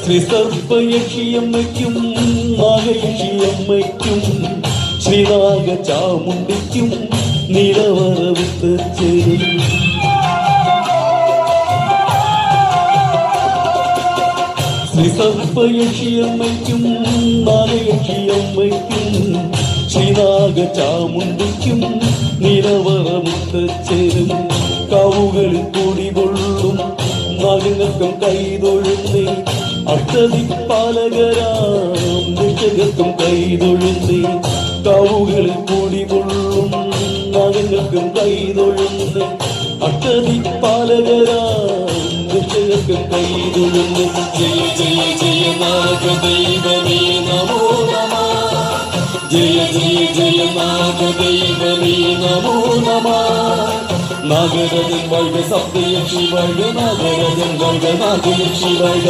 ശ്രീ സർപ്പയക്ഷിയമ്മയ്ക്കും നാഗയക്ഷിയമ്മയ്ക്കും ശ്രീനാഗ ചാമുണ്ടിക്കും നിലവറവിട്ട് ചേരും. ശ്രീ സർപ്പയക്ഷിയമ്മയ്ക്കും നാഗയക്ഷിയമ്മയ്ക്കും ശ്രീനാഗ ചാമുണ്ടിക്കും നിലവറവിട്ട് ചേരും. കാവുകളിൽ കൂടി കൊള്ളും നാഗങ്ങൾക്കും കൈതൊഴുന്നേ അഷ്ടദിക്പാലകരാം രക്ഷകർക്കും കൈതൊഴുന്നേ. കാവുകളിൽ കൂടി കൊള്ളും നാഗങ്ങൾക്കും കൈതൊഴുന്നേ അഷ്ടദിക്പാലകരാം രക്ഷകർക്കും കൈതൊഴുന്നേ. ജയ ജയ ജയ നാഗദൈവമേ നമോ നമഃ. ജയ ജയ ജയ നാഗദൈവമേ നമോ നമഃ. നാഗരാജൻ வாழ்க, சப்தயக்ஷி வாழ்க, நாகராஜன் வாழ்க, நாகயக்ஷி வாழ்க.